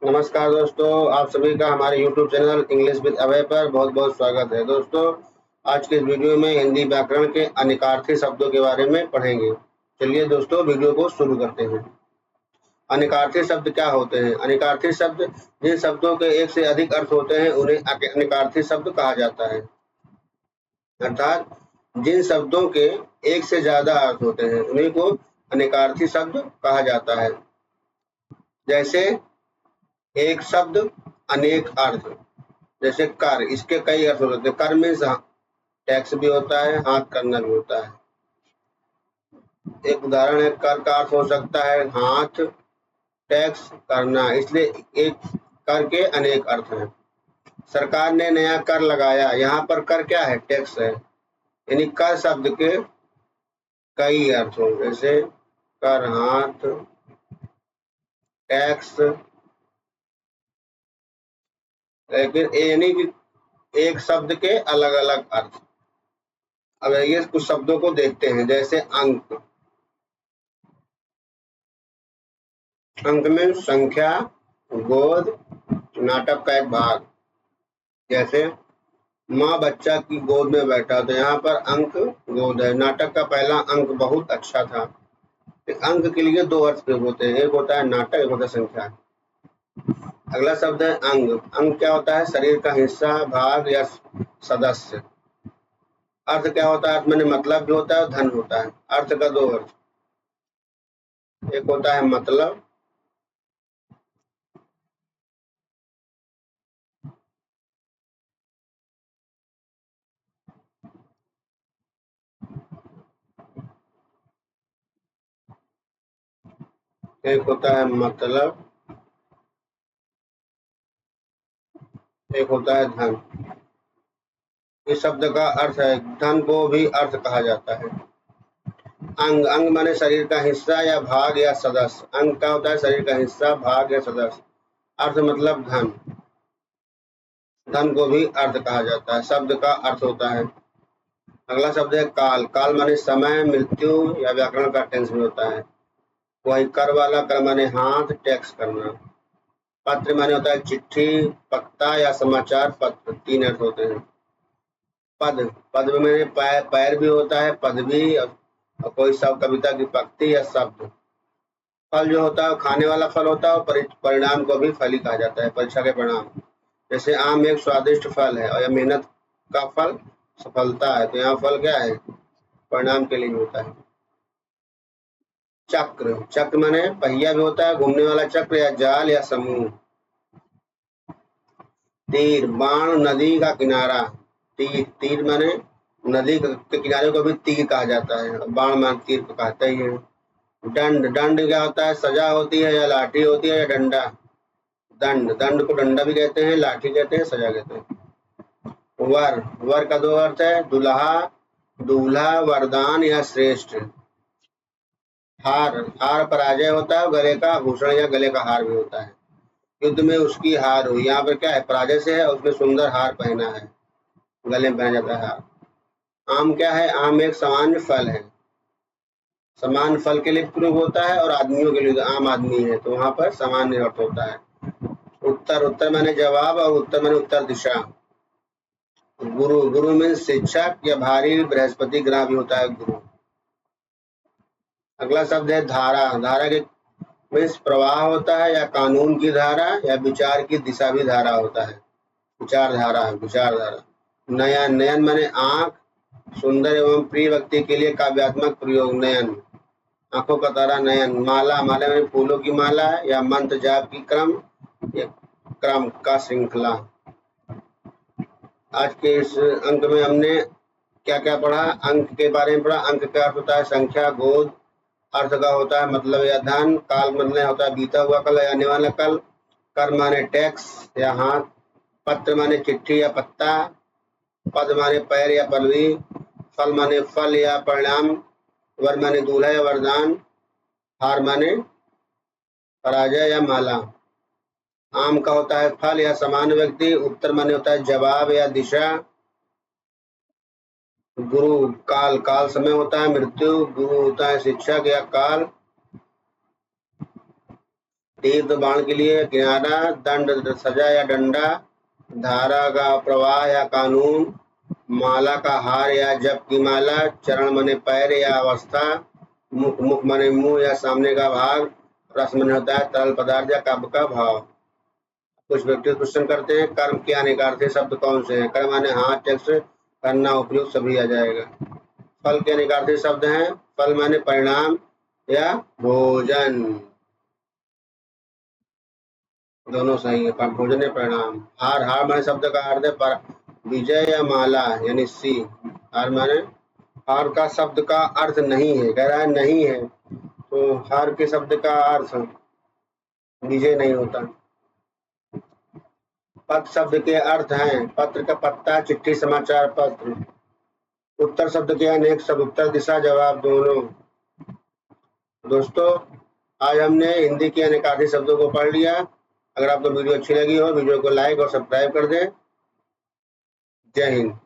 नमस्कार दोस्तों, आप सभी का हमारे YouTube चैनल इंग्लिश विद अभय पर बहुत-बहुत स्वागत है। दोस्तों, आज के इस वीडियो में हिंदी व्याकरण के अनेकार्थी शब्दों के बारे में पढ़ेंगे। चलिए दोस्तों, वीडियो को शुरू करते हैं। अनेकार्थी शब्द क्या होते हैं? अनेकार्थी शब्द जिन शब्दों के एक से अधिक अर्थ होते हैं, उन्हें अनेकार्थी शब्द कहा जाता है। अर्थात जिन शब्दों के एक से ज़्यादा अर्थ होते हैं, उन्हीं को अनेकार्थी शब्द कहा जाता है। जैसे एक शब्द अनेक अर्थ, जैसे कर, इसके कई अर्थ होते हैं। कर मीन्स टैक्स भी होता है, हाथ करना भी होता है। एक उदाहरण है, कर का अर्थ हो सकता है हाथ, टैक्स करना, इसलिए एक कर के अनेक अर्थ हैं। सरकार ने नया कर लगाया, यहाँ पर कर क्या है? टैक्स है। यानी कर शब्द के कई अर्थ हों, जैसे कर हाथ, टैक्स, लेकिन यानी कि एक शब्द के अलग अलग अर्थ। अब ये कुछ शब्दों को देखते हैं, जैसे अंक। अंक में संख्या, गोद, नाटक का एक भाग। जैसे माँ बच्चा की गोद में बैठा, तो यहाँ पर अंक गोद है। नाटक का पहला अंक बहुत अच्छा था। अंक के लिए दो अर्थ प्रयोग होते हैं, एक होता है नाटक, एक होता है संख्या। अगला शब्द है अंग। अंग क्या होता है? शरीर का हिस्सा, भाग या सदस्य। अर्थ क्या होता है? अर्थ मैंने मतलब भी होता है, धन होता है। अर्थ का दो अर्थ, एक होता है मतलब, एक होता है मतलब, एक होता है धन। इस शब्द का अर्थ है, धन को भी अर्थ कहा जाता है। अंग, अंग माने शरीर का हिस्सा या भाग या सदस्य। अंग क्या होता है? शरीर का हिस्सा, भाग या सदस्य। अर्थ मतलब धन। धन को भी अर्थ कहा जाता है, शब्द का अर्थ होता है। अगला शब्द है काल। काल माने समय, मृत्यु या व्याकरण का टेंस भी होता है। वही कर वाला, कर माने हाथ, टैक्स करना। पत्र माने होता है चिट्ठी, पक्ता या समाचार पत्र, तीन अर्थ होते हैं। पद, पद में पैर भी होता है, पद भी, और कोई सब कविता की पंक्ति या शब्द। फल जो होता है खाने वाला फल होता है, और परिणाम को भी फल ही कहा जाता है, परीक्षा के परिणाम। जैसे आम एक स्वादिष्ट फल है, और यह मेहनत का फल सफलता है, तो यहाँ फल क्या है? परिणाम के लिए होता है। चक्र, चक्र माने पहिया भी होता है, घूमने वाला चक्र या जाल या समूह। तीर, बाण, नदी का किनारा। तीर, तीर माने नदी के किनारे को भी तीर कहा जाता है, बाण मान तीर को कहते ही है। दंड, दंड क्या होता है? सजा होती है या लाठी होती है या डंडा। दंड, दंड को डंडा भी कहते हैं, लाठी कहते हैं, सजा कहते हैं। वर, वर का दो अर्थ है, दुल्हा, दूल्हा, वरदान या श्रेष्ठ। हार, हार पराजय होता है, गले का आभूषण या गले का हार भी होता है। युद्ध में उसकी हार हुई, यहाँ पर क्या है? पराजय से है, उसमें सुंदर हार पहना है, गले में पहना जाता है हार। आम क्या है? आम एक सामान्य फल है। समान फल के लिए प्रयोग होता है, और आदमियों के लिए, जो आम आदमी है, तो वहां पर सामान्य अर्थ होता है। उत्तर, उत्तर माने जवाब, और उत्तर माने उत्तर दिशा। गुरु, गुरु में शिक्षक या भारी बृहस्पति ग्रह भी होता है गुरु। अगला शब्द है धारा। धारा के मीन्स प्रवाह होता है, या कानून की धारा, या विचार की दिशा भी धारा होता है। विचारधारा है, विचारधारा। नयन, नयन माने आंख, सुंदर एवं प्रिय व्यक्ति के लिए काव्यात्मक प्रयोग, नयन, आंखों का तारा नयन। माला, माला में फूलों की माला, या मंत्र जाप की क्रम, या क्रम का श्रृंखला। आज के इस अंक में हमने क्या क्या पढ़ा? अंक के बारे में पढ़ा। अंक का अर्थ होता है संख्या, गोद, अर्थ का होता है मतलब या धन, काल मतलब होता है बीता हुआ कल या आने वाला कल, कर माने टैक्स या हाथ, पत्र माने चिट्ठी या पत्ता, पद माने पैर या पदवी, फल माने फल या परिणाम, वर माने दूल्हा या वरदान, हार माने पराजय या माला। आम का होता है फल या समान व्यक्ति, उत्तर माने होता है जवाब या दिशा। गुरु, काल, काल समय होता है, मृत्यु, गुरु होता है शिक्षक या काल। तीर तो बाण के लिए, किनारा, दंड सजा या डंडा, धारा का प्रवाह या कानून, माला का हार या जप की माला, चरण मने पैर या अवस्था, मुख मुख मने मुंह या सामने का भाग, रस मने होता है तरल पदार्थ या काव्य का भाव। कुछ व्यक्ति क्वेश्चन करते हैं कर्म के अनेकार्थी शब्द कौन से हैं। कर्म माने हाथ, चक्र, करना, उपयुक्त सभी आ जाएगा। फल के अनेकार्थी शब्द हैं। फल माने परिणाम या भोजन, दोनों सही है। भोजन या परिणाम। हार, हार माने शब्द का अर्थ है पर विजय या माला यानी सी। हार माने, हार का शब्द का अर्थ नहीं है, कह रहा है नहीं है, तो हार के शब्द का अर्थ विजय नहीं होता। पत्र शब्द के अर्थ हैं पत्र का पत्ता, चिट्ठी, समाचार पत्र। उत्तर शब्द के अनेक शब्द, उत्तर, दिशा, जवाब दोनों। दोस्तों आज हमने हिंदी के अनेकार्थी शब्दों को पढ़ लिया। अगर आपको वीडियो अच्छी लगी हो वीडियो को लाइक और सब्सक्राइब कर दें। जय हिंद।